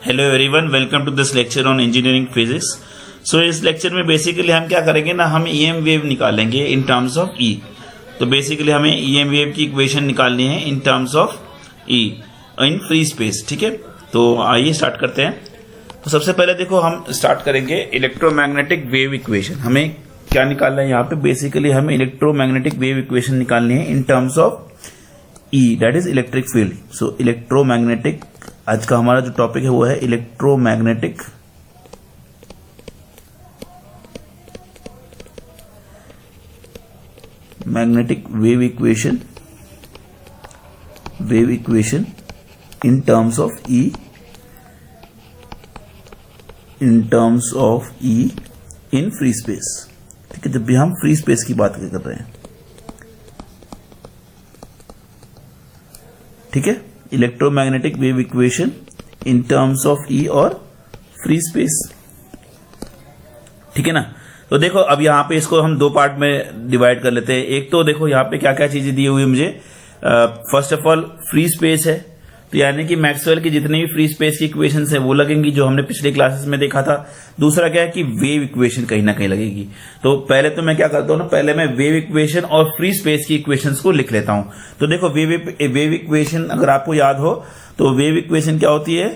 Hello everyone, welcome to this lecture on engineering physics. So इस lecture में basically हम क्या करेंगे ना, हम ईएम वेव निकालेंगे इन टर्म्स ऑफ ई। तो बेसिकली हमें ईएम वेव की इक्वेशन निकालनी है इन terms of E in free space. ठीक है, तो आइए स्टार्ट करते हैं। तो सबसे पहले देखो, हम स्टार्ट करेंगे इलेक्ट्रोमैग्नेटिक वेव इक्वेशन। हमें क्या निकालना है यहाँ पे, बेसिकली हमें इलेक्ट्रोमैग्नेटिक वेव इक्वेशन निकालनी है इन terms of E, that is electric field. So electromagnetic, आज का हमारा जो टॉपिक है वो है electromagnetic wave equation in terms of E, in free space. ठीक है, जब भी हम फ्री स्पेस की बात कर रहे हैं। ठीक है, electromagnetic wave equation in terms of E और फ्री स्पेस। ठीक है ना। तो देखो, अब यहां पे इसको हम दो पार्ट में डिवाइड कर लेते हैं। एक तो देखो यहां पे क्या क्या चीजें दी हुई है मुझे। First of all free space है, तो यानी कि मैक्सवेल की जितनी भी फ्री स्पेस की इक्वेशंस है वो लगेंगी, जो हमने पिछले क्लासेस में देखा था। दूसरा क्या है कि वेव इक्वेशन कहीं ना कहीं लगेगी। तो पहले तो मैं क्या करता हूं ना, पहले मैं वेव इक्वेशन और फ्री स्पेस की इक्वेशंस को लिख लेता हूं। तो देखो, वेव इक्वेशन अगर आपको याद हो तो वेव इक्वेशन क्या होती है,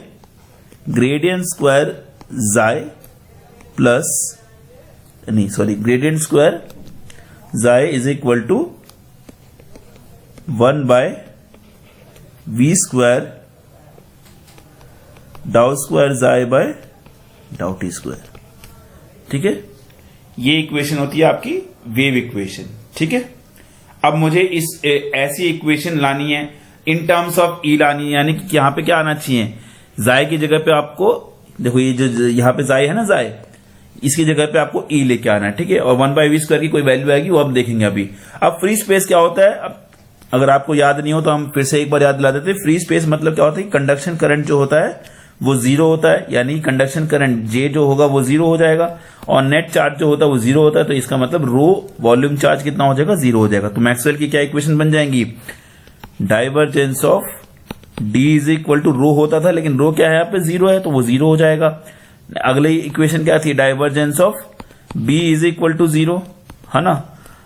gradient square psi plus gradient square जाई is equal to 1 by v square डाउ स्क्वायर जाई बाय डाउ टी स्क्वायर। ठीक है, ये इक्वेशन होती है आपकी वेव इक्वेशन। ठीक है, अब मुझे इस ऐसी इक्वेशन लानी है इन टर्म्स ऑफ ई लानी है, यानी कि यहां पे क्या आना चाहिए, जाई की जगह पे आपको देखो, ये जो यहां पे जाई है ना, जाई, इसकी जगह पे आपको ई लेके आना है। ठीक है, और 1 बाय वी स्क्वायर की कोई वैल्यू आएगी, वो आप देखेंगे अभी। अब फ्री स्पेस क्या होता है, अब अगर आपको याद नहीं हो तो हम फिर से एक बार याद दिला देते हैं। फ्री स्पेस मतलब क्या होता है, कंडक्शन करंट जो होता है वो जीरो होता है, यानी कंडक्शन करंट जे जो होगा वो जीरो हो जाएगा, और नेट चार्ज जो होता है वो जीरो होता है। तो इसका मतलब रो वॉल्यूम चार्ज कितना हो जाएगा, जीरो हो जाएगा। तो मैक्सवेल की क्या इक्वेशन बन जाएंगी, divergence of D is equal to rho होता था, लेकिन रो क्या है यहाँ पे, जीरो है, तो वो जीरो हो जाएगा। अगली इक्वेशन क्या थी, divergence of B is equal to zero, है ना।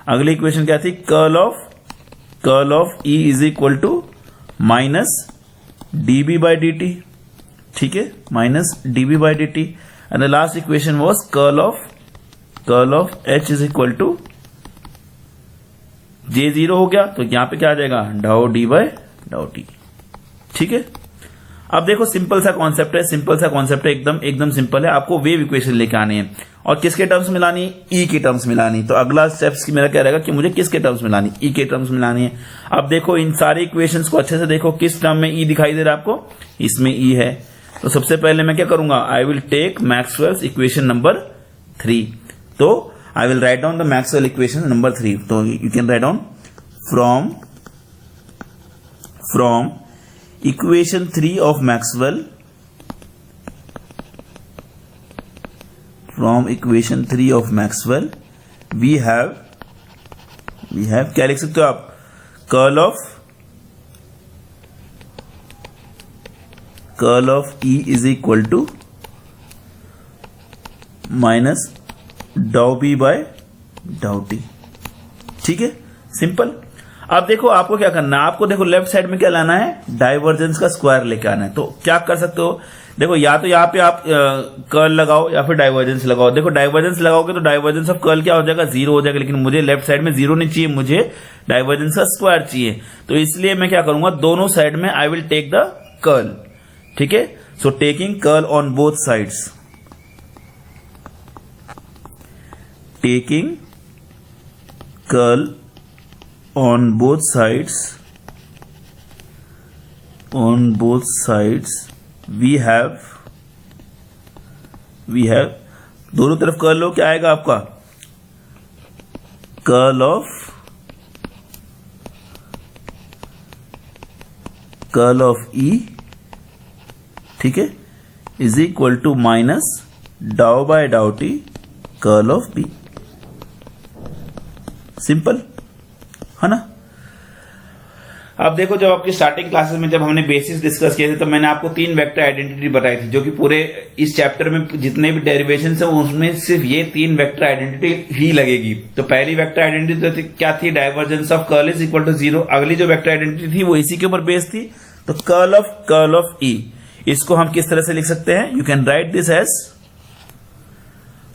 अगली इक्वेशन क्या थी, curl of E is equal to minus dB by d t. ठीक है, minus dB by d t. And the last equation was curl of H is equal to J zero हो गया, तो यहां पे क्या आ जाएगा, डाउ डी बाय डाउ टी। ठीक है, अब देखो सिंपल सा कॉन्सेप्ट है, एकदम सिंपल है। आपको वेव इक्वेशन लेके आनी है, और किसके टर्म्स में लानी, ई के टर्म्स में लानी। तो अगला स्टेप्स मेरा क्या रहेगा कि मुझे किसके टर्म्स में लानी, ई के टर्म्स में लानी है। अब देखो इन सारी इक्वेशंस को अच्छे से देखो, किस टर्म में ई दिखाई दे रहा है आपको, इसमें ई है। तो सबसे पहले मैं क्या करूंगा, I will take Maxwell's equation number 3। तो I will write down the Maxwell equation number 3। तो you can write down from equation 3 of Maxwell, we have क्या लिख सकते हो आप, curl of E is equal to minus dow B by डाउ t. ठीक है, सिंपल। अब देखो आपको क्या करना है, आपको देखो लेफ्ट साइड में क्या लाना है, डाइवर्जेंस का स्क्वायर लेके आना है। तो क्या कर सकते हो, देखो या तो यहाँ पे आप कर्ल लगाओ या फिर डाइवर्जेंस लगाओ। देखो डाइवर्जेंस लगाओगे तो डाइवर्जेंस ऑफ कर्ल क्या हो जाएगा, जीरो हो जाएगा, लेकिन मुझे लेफ्ट साइड में जीरो नहीं चाहिए, मुझे डाइवर्जेंस का स्क्वायर चाहिए। तो इसलिए मैं क्या करूंगा, दोनों साइड में I will take the curl. ठीक है, so taking curl on both sides, taking curl on both sides we have दोनों तरफ कर्ल लो, क्या आएगा आपका, कर्ल ऑफ ई, ठीक है, is equal to minus dow by डाउ t curl of B. Simple है ना। अब देखो, जब आपकी स्टार्टिंग क्लासेस में जब हमने बेसिक्स डिस्कस किए थे तो मैंने आपको 3 वेक्टर आइडेंटिटी बताई थी, जो कि पूरे इस चैप्टर में जितने भी डेरिवेशन है उसमें सिर्फ ये 3 वेक्टर आइडेंटिटी ही लगेगी। तो पहली वेक्टर आइडेंटिटी तो क्या थी, divergence of curl is equal to 0। अगली जो वेक्टर आइडेंटिटी थी वो इसी के ऊपर बेस्ड थी, तो कर्ल ऑफ ई। इसको हम किस तरह से लिख सकते हैं, you can write this as,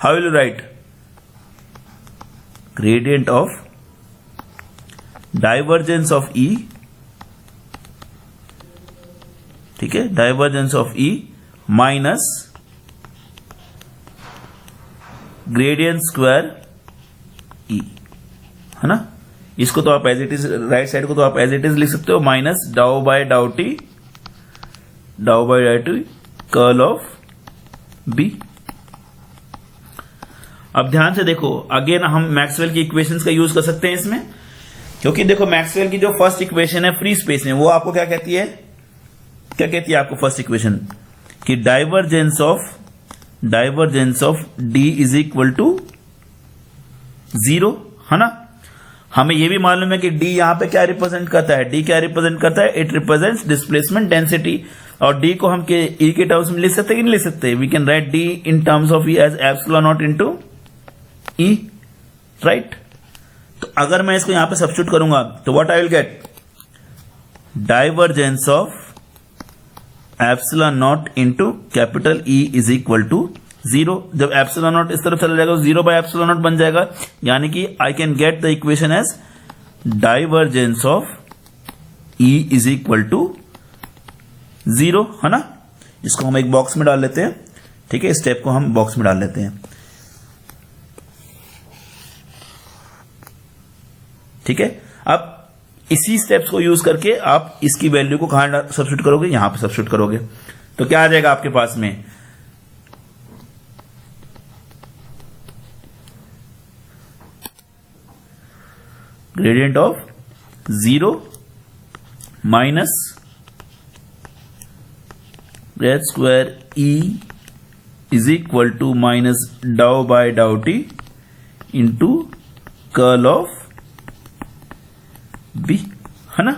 how will you write, gradient of divergence of E, ठीक है, divergence of E minus gradient square E, है ना। इसको तो आप as it is, right side को तो आप एज इट इज लिख सकते हो, माइनस डाउ बाय डाउ टी कर्ल ऑफ बी। अब ध्यान से देखो, अगेन हम मैक्सवेल की इक्वेशंस का यूज कर सकते हैं इसमें, क्योंकि देखो मैक्सवेल की जो फर्स्ट इक्वेशन है फ्री स्पेस में, वो आपको क्या कहती है, क्या कहती है आपको फर्स्ट इक्वेशन, कि divergence of D is equal to 0, है ना। हमें यह भी मालूम है कि डी यहां पे क्या रिप्रेजेंट करता है, डी क्या रिप्रेजेंट करता है, इट रिप्रेजेंट्स डिस्प्लेसमेंट डेंसिटी। और डी को हम ई के टर्म्स में लिख सकते हैं कि नहीं लिख सकते, we can write D in terms of E as epsilon nought into E, right. तो अगर मैं इसको यहां पे सब्स्टिट्यूट करूंगा तो what I will get, divergence of epsilon not into capital E is equal to 0। जब एप्सिलॉन नॉट इस तरफ चला जाएगा तो 0 बाय एप्सिलॉन नॉट बन जाएगा, यानी कि I can get the equation as divergence of E is equal to 0, है ना। इसको हम एक बॉक्स में डाल लेते हैं, ठीक है, स्टेप को हम बॉक्स में डाल लेते हैं, ठीक है। अब इसी स्टेप्स को यूज करके आप इसकी वैल्यू को कहां सब्स्टिट्यूट करोगे, यहां पे सब्स्टिट्यूट करोगे, तो क्या आ जाएगा आपके पास में, gradient of 0 minus grad square E is equal to minus dow by डाउ t into curl of B, है ना।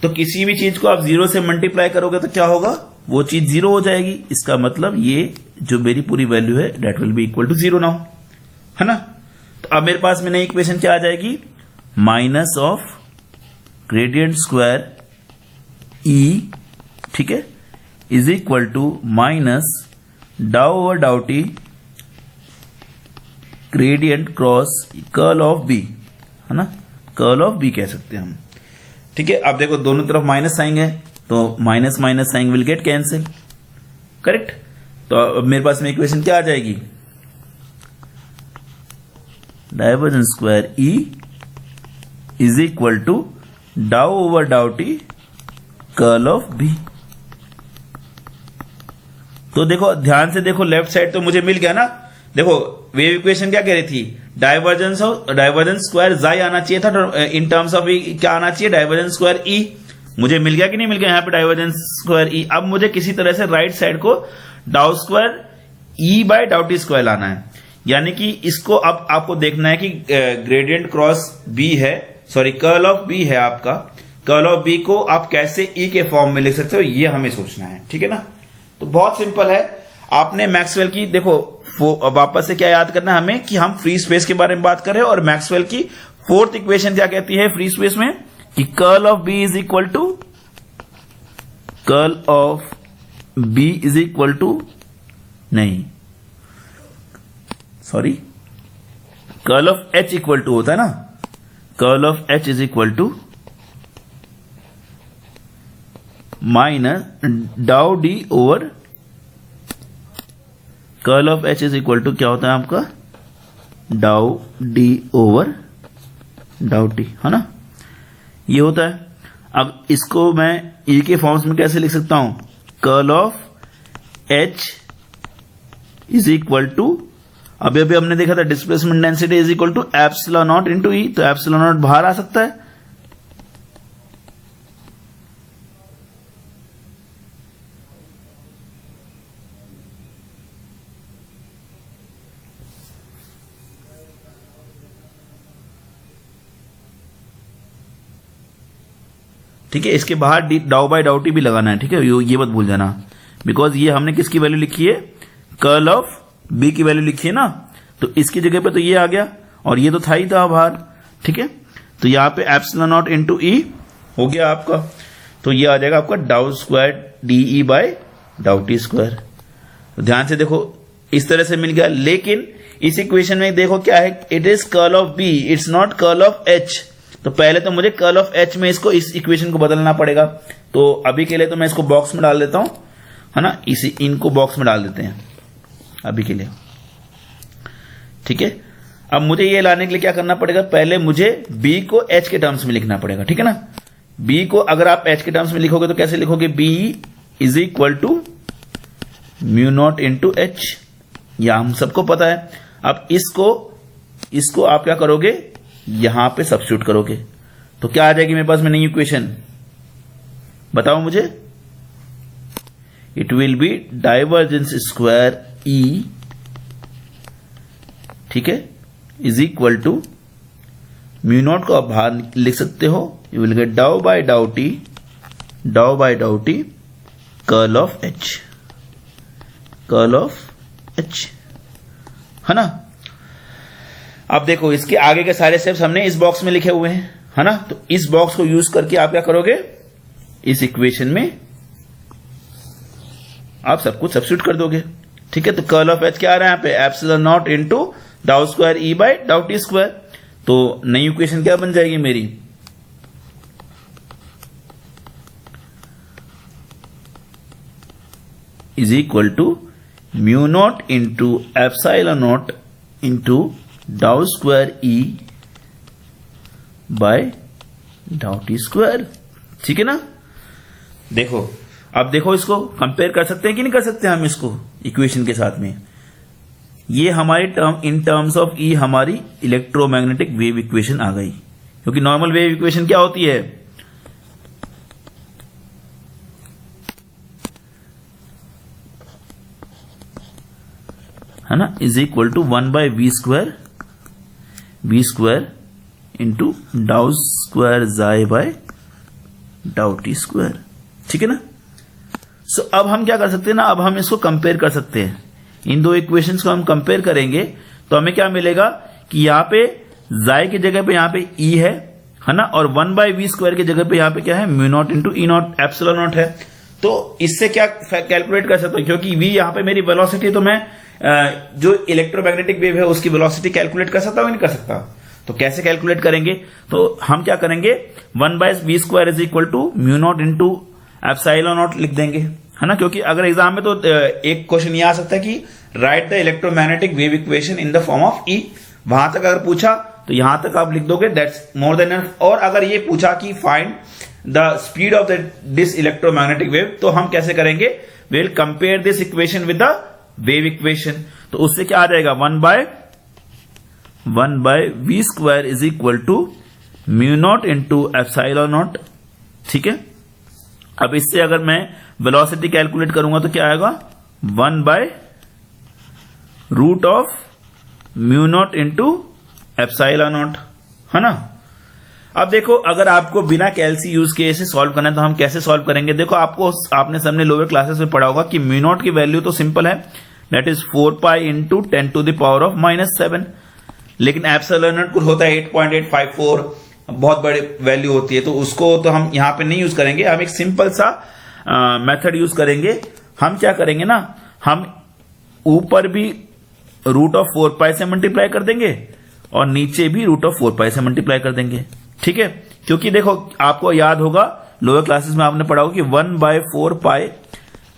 तो किसी भी चीज को आप 0 से मल्टीप्लाई करोगे तो क्या होगा, वो चीज 0 हो जाएगी। इसका मतलब ये जो मेरी पूरी वैल्यू है that will be equal to 0 now, है ना। तो अब मेरे पास में नई इक्वेशन क्या आ जाएगी, minus of gradient square E, ठीक है, is equal to minus dow over dow t gradient cross curl of B, है ना, कर्ल ऑफ बी कह सकते हैं हम, ठीक है। अब देखो दोनों तरफ माइनस साइन है, तो minus minus sign will get cancel, correct. तो अब मेरे पास में इक्वेशन क्या आ जाएगी, divergence square E is equal to dow over dow t curl of B. तो देखो ध्यान से देखो, लेफ्ट साइड तो मुझे मिल गया ना। देखो वेव इक्वेशन क्या कह रही थी, डाइवर्जेंस स्क्वायर जाई आना चाहिए था, इन टर्म्स ऑफ क्या आना चाहिए, डाइवर्जेंस स्क्वायर ई। मुझे मिल गया कि नहीं मिल गया यहाँ पे डाइवर्जेंस स्क्वायर ई। अब मुझे किसी तरह से राइट साइड को डाउ स्क्वायर ई बाय डाउ टी स्क्वायर लाना है, यानी कि इसको अब आपको देखना है कि ग्रेडियंट क्रॉस बी है, सॉरी कर्ल ऑफ बी है आपका, कर्ल ऑफ बी को आप कैसे ई के फॉर्म में लिख सकते हो, ये हमें सोचना है, ठीक है ना। तो बहुत सिंपल है, आपने मैक्सवेल की देखो वापस से क्या याद करना है हमें, कि हम फ्री स्पेस के बारे में बात कर रहे हैं, और मैक्सवेल की फोर्थ इक्वेशन क्या कहती है फ्री स्पेस में, कि curl of B is equal to, curl of B is equal to, नहीं sorry, curl of H equal to होता है ना, curl of H is equal to minus डाउ D over, curl of H is equal to क्या होता है आपका, डाउ डी ओवर डाउ टी, है ना, ये होता है। अब इसको मैं ई के फॉर्म्स में कैसे लिख सकता हूं, curl of H is equal to, अभी अभी हमने देखा था displacement density is equal to epsilon not into E, तो एप्सिलॉन नॉट बाहर आ सकता है, ठीक है, इसके बाहर डाउ बाय डाउ टी भी लगाना है, ठीक है, ये मत भूल जाना, बिकॉज ये हमने किसकी वैल्यू लिखी है, कर्ल ऑफ बी की वैल्यू लिखी है ना, तो इसकी जगह पे तो ये आ गया और ये तो था ही था बाहर, ठीक है, तो यहां पे एप्सिलॉन नॉट इंटू ई हो गया आपका, तो ये आ जाएगा आपका डाउ स्क्वायर डी ई बाय डाउ टी स्क्वायर। तो ध्यान से देखो, इस तरह से मिल गया, लेकिन इस इक्वेशन में देखो क्या है, it is curl of B, it's not curl of H. तो पहले तो मुझे कर्ल ऑफ एच में इसको, इस इक्वेशन को बदलना पड़ेगा। तो अभी के लिए तो मैं इसको बॉक्स में डाल देता हूं, है ना, इनको बॉक्स में डाल देते हैं अभी के लिए, ठीक है। अब मुझे ये लाने के लिए क्या करना पड़ेगा, पहले मुझे बी को एच के टर्म्स में लिखना पड़ेगा, ठीक है ना। बी को अगर आप एच के टर्म्स में लिखोगे तो कैसे लिखोगे, B is equal to mu not into H, या हम सबको पता है। अब इसको आप क्या करोगे, यहां पे सब्स्टिट्यूट करोगे, तो क्या आ जाएगी मेरे पास में नई इक्वेशन, बताओ मुझे। It will be divergence square E, ठीक है, is equal to mu naught को आप बाहर लिख सकते हो, you will get dou by डाउ t curl of H, curl of H, है ना। अब देखो इसके आगे के सारे स्टेप्स हमने इस बॉक्स में लिखे हुए हैं, है ना, तो इस बॉक्स को यूज करके आप क्या करोगे, इस इक्वेशन में आप सब कुछ सब्स्टिट्यूट कर दोगे, ठीक है। तो कर्ल ऑफ एच क्या आ रहा है यहां पे, एप्सिलॉन नॉट इंटू डाउ स्क्वायर ई बाय डाउ टी स्क्वायर। तो नई इक्वेशन क्या बन जाएगी मेरी, is equal to mu not into epsilon not into डाउ स्क्वायर ई बाय डाउ टी स्क्वायर, ठीक है ना। देखो अब देखो, इसको कंपेयर कर सकते हैं कि नहीं कर सकते हम इसको इक्वेशन के साथ में। ये हमारी टर्म इन टर्म्स ऑफ ई हमारी इलेक्ट्रोमैग्नेटिक वेव इक्वेशन आ गई, क्योंकि नॉर्मल वेव इक्वेशन क्या होती है ना, is equal to 1 by v square into डाउ स्क्वायर जाए बाय डाउ टी स्क्वायर, ठीक है ना। सो अब हम क्या कर सकते हैं ना, अब हम इसको कंपेयर कर सकते हैं, इन दो इक्वेशंस को हम कंपेयर करेंगे तो हमें क्या मिलेगा कि यहां पे जाए की जगह पे यहां पे ई है ना, और 1 बाय वी स्क्वायर की जगह पे यहां पे क्या है, mu naught into E not epsilon nought है। तो इससे क्या कैलकुलेट कर सकता हूं, क्योंकि वी यहां पे मेरी वेलोसिटी, तो मैं जो इलेक्ट्रोमैग्नेटिक वेव है उसकी वेलोसिटी कैलकुलेट कर सकता हूं, नहीं कर सकता। तो कैसे कैलकुलेट करेंगे, तो हम क्या करेंगे, 1 by v square is equal to mu not into epsilon nought लिख देंगे, है ना, क्योंकि अगर एग्जाम में तो एक क्वेश्चन ये आ सकता है कि write the electromagnetic wave equation in the form of E, वहां तक अगर पूछा तो यहां तक आप लिख दोगे, दैट्स मोर देन एनफ। और अगर ये पूछा कि find the speed of this electromagnetic wave, तो हम कैसे करेंगे, we will compare this equation with the wave equation. तो उससे क्या आ जाएगा, 1 by v square is equal to mu not into epsilon nought, ठीक है। अब इससे अगर मैं वेलोसिटी कैलकुलेट करूंगा तो क्या आएगा, 1 by root of mu not into epsilon nought, है ना। अब देखो, अगर आपको बिना कैलसी यूज किए इसे सॉल्व करना है तो हम कैसे सॉल्व करेंगे। देखो आपने सबने लोअर क्लासेस में पढ़ा होगा कि म्यू नॉट की वैल्यू तो सिंपल है, that is 4 pi into 10 to the power of -7, लेकिन एप्सिलॉन नॉट कुछ होता है 8.854, बहुत बड़ी वैल्यू होती है, तो उसको तो हम यहां पे नहीं यूज करेंगे। हम एक सिंपल सा मेथड यूज करेंगे। हम क्या करेंगे ना, हम ऊपर भी रूट ऑफ 4 पाई से मल्टीप्लाई कर देंगे और नीचे भी रूट ऑफ 4 पाई से मल्टीप्लाई कर देंगे, ठीक है। क्योंकि देखो आपको याद होगा लोअर क्लासेस में आपने पढ़ा होगा कि 1 बाय 4 पाई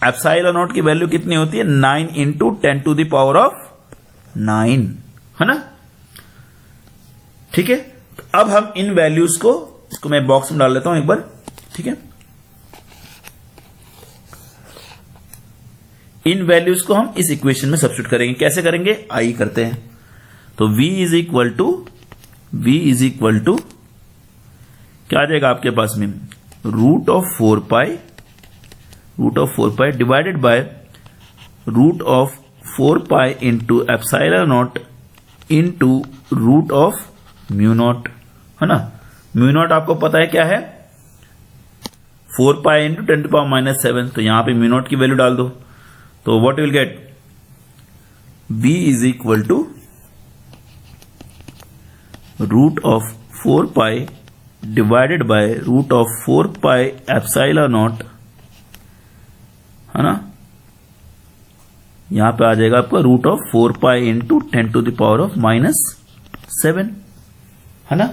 एप्सिलॉन नॉट की वैल्यू कितनी होती है, 9 into 10 to the power of 9, है ना, ठीक है। अब हम इन वैल्यूज को, इसको मैं बॉक्स में डाल लेता हूं एक बार, ठीक है। इन वैल्यूज को हम इस इक्वेशन में सब्स्टिट्यूट करेंगे। कैसे करेंगे, आई करते हैं। तो v इज इक्वल टू क्या आ जाएगा आपके पास में, root of 4 pi divided by root of 4 pi into epsilon not into root of mu nought, है ना। म्यू नॉट आपको पता है क्या है, 4 pi into 10 to power minus 7, तो यहां पे म्यू नॉट की वैल्यू डाल दो, तो what will get, b is equal to root of 4 pi divided by root of 4 pi epsilon nought, है ना, यहां पे आ जाएगा आपका root of 4 pi into 10 to the power of minus 7, है ना।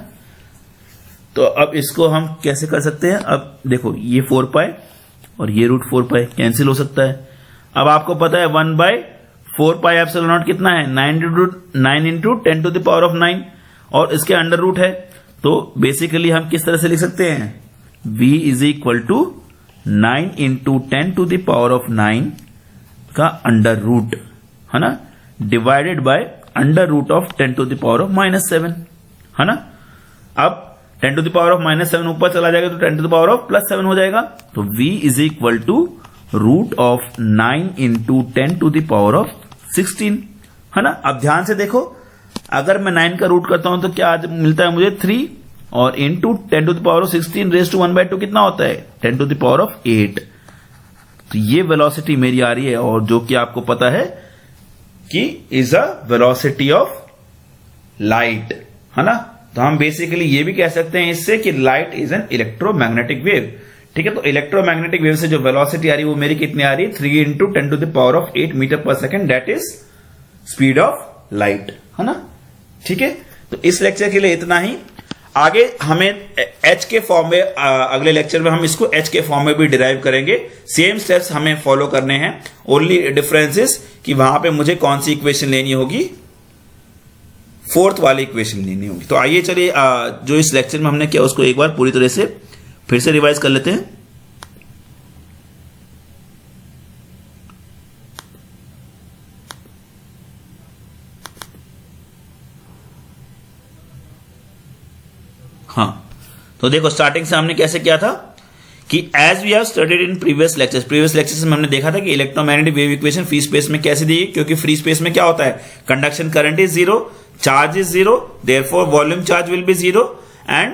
तो अब इसको हम कैसे कर सकते हैं, अब देखो ये 4 पाई और ये रूट 4 पाई कैंसिल हो सकता है। अब आपको पता है 1 बाय 4 पाई एप्सिलॉन नॉट कितना है, 9 into 10 to the power of 9, और इसके अंडर रूट है, तो बेसिकली हम किस तरह से लिख सकते हैं, v is equal to 9 into 10 to the power of 9 का अंडर रूट, है ना, divided by under root of 10 to the power of minus 7, है ना। अब 10 to the power of minus 7 ऊपर चला जाएगा तो 10 to the power of plus 7 हो जाएगा, तो v is equal to root of 9 into 10 to the power of 16, है ना। अब ध्यान से देखो, अगर मैं 9 का रूट करता हूं तो क्या मिलता है मुझे 3, और into 10 to the power of 16 raise to 1/2 कितना होता है, 10 टू द पावर ऑफ 8। तो ये वेलोसिटी मेरी आ रही है, और जो कि आपको पता है कि is a velocity of light, है ना। तो हम बेसिकली ये भी कह सकते हैं इससे कि light is an electromagnetic wave, ठीक है। तो इलेक्ट्रोमैग्नेटिक वेव से जो वेलोसिटी आ रही है वो मेरी कितनी आ रही है, 3 into 10 to the power of 8 metre पर second, that is speed of light, है ना, ठीक है। तो इस लेक्चर के लिए इतना ही। आगे हमें h के फॉर्म में, अगले लेक्चर में हम इसको h के फॉर्म में भी डिराइव करेंगे। सेम स्टेप्स हमें फॉलो करने हैं, ओनली डिफरेंस इज कि वहां पे मुझे कौन सी इक्वेशन लेनी होगी, 4th वाली इक्वेशन लेनी होगी। तो आइए चलिए जो इस लेक्चर में हमने किया उसको एक बार पूरी तरह से फिर से रिवाइज कर लेते हैं। हाँ, तो देखो स्टार्टिंग से हमने कैसे किया था कि as we have studied in previous lectures में हमने देखा था कि electromagnetic wave equation free space में कैसे दी, क्योंकि फ्री स्पेस में क्या होता है, conduction current is 0, charge is 0, therefore volume charge will be 0 and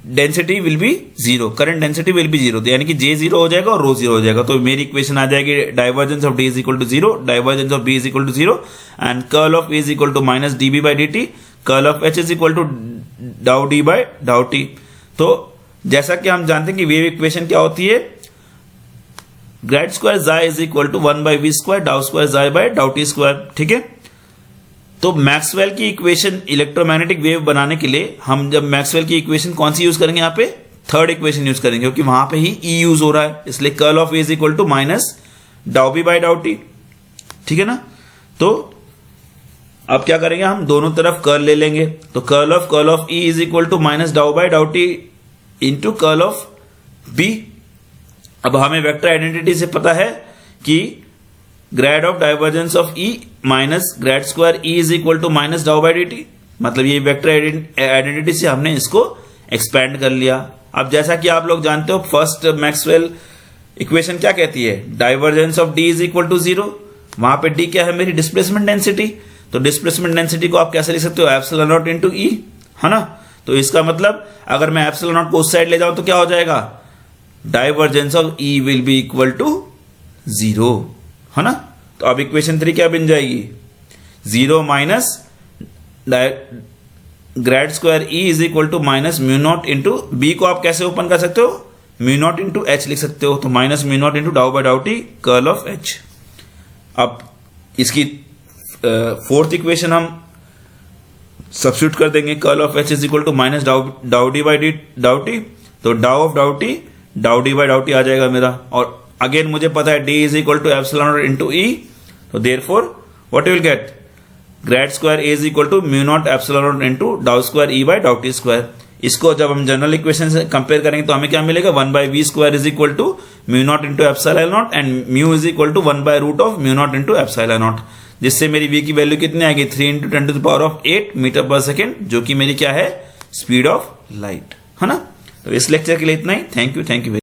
density will be 0, current density will be 0, यानी कि J 0 हो जाएगा और रो 0 हो जाएगा। तो मेरी इक्वेशन आ जाएगी divergence of D is equal to 0, divergence of B is equal to 0 and curl of A is equal to minus dB by dt, curl of H is equal to dow D by dow T। तो जैसा कि हम जानते हैं कि wave equation क्या होती है, ग्रेड स्क्वायर जाई is equal to 1 by v square डाउ स्क्वायर जाई बाई डाउ टी स्क्वायर, ठीक है। तो मैक्सवेल की इक्वेशन इलेक्ट्रोमैग्नेटिक वेव बनाने के लिए हम जब मैक्सवेल की इक्वेशन कौन सी यूज करेंगे, यहाँ पे थर्ड इक्वेशन यूज करेंगे, क्योंकि वहां पे ही E यूज हो रहा है, इसलिए curl of A is equal to minus dow B by डाउ टी, ठीक है ना। तो अब क्या करेंगे, हम दोनों तरफ कर्ल ले लेंगे, तो curl of E is equal to minus डाउ बाई डाउ t into curl of B। अब हमें वेक्टर आइडेंटिटी से पता है कि grad of divergence of E minus grad square E is equal to minus डाउ बाई डी टी, मतलब ये वेक्टर आइडेंटिटी से हमने इसको एक्सपैंड कर लिया। अब जैसा कि आप लोग जानते हो फर्स्ट मैक्सवेल इक्वेशन क्या कहती है, divergence of D is equal to 0, वहां पे D क्या है, मेरी डिस्प्लेसमेंट डेंसिटी। तो डिस्प्लेसमेंट डेंसिटी को आप कैसे लिख सकते हो, एप्सिलॉन नॉट इनटू E, है ना। तो इसका मतलब अगर मैं एप्सिलॉन नॉट को उस साइड ले जाऊं तो क्या हो जाएगा, divergence of E will be equal to 0, है ना। तो अब इक्वेशन 3 क्या बन जाएगी, 0 minus grad square E is equal to minus mu not into B को आप कैसे ओपन कर सकते हो, म्यू नॉट इंटू H लिख सकते हो, तो माइनस म्यू नॉट इंटू डाउ बाई डाउ टी कर्ल ऑफ H। अब इसकी फोर्थ इक्वेशन हम सब्स्टिट्यूट कर देंगे, curl of H is equal to minus डाउ डी बाई डाउ टी, तो डाउ ऑफ डाउ टी डाउ डी बाई डाउ टी आ जाएगा मेरा। और अगेन मुझे पता है D is equal to epsilon not into E, तो therefore what you will get, grad square A is equal to mu naught epsilon not into डाउ स्क्वायर E बाई डाउ टी स्क्वायर। इसको जब हम जनरल इक्वेशन से compare करेंगे तो हमें क्या मिलेगा, 1 by v square is equal to mu not into epsilon naught and mu is equal to 1 by root of mu not into epsilon naught, जिससे मेरी v की वैल्यू कितनी आएगी, 3 into 10 to the power of 8 metre पर second, जो कि मेरी क्या है, स्पीड ऑफ लाइट, है ना। तो इस लेक्चर के लिए इतना ही। Thank you very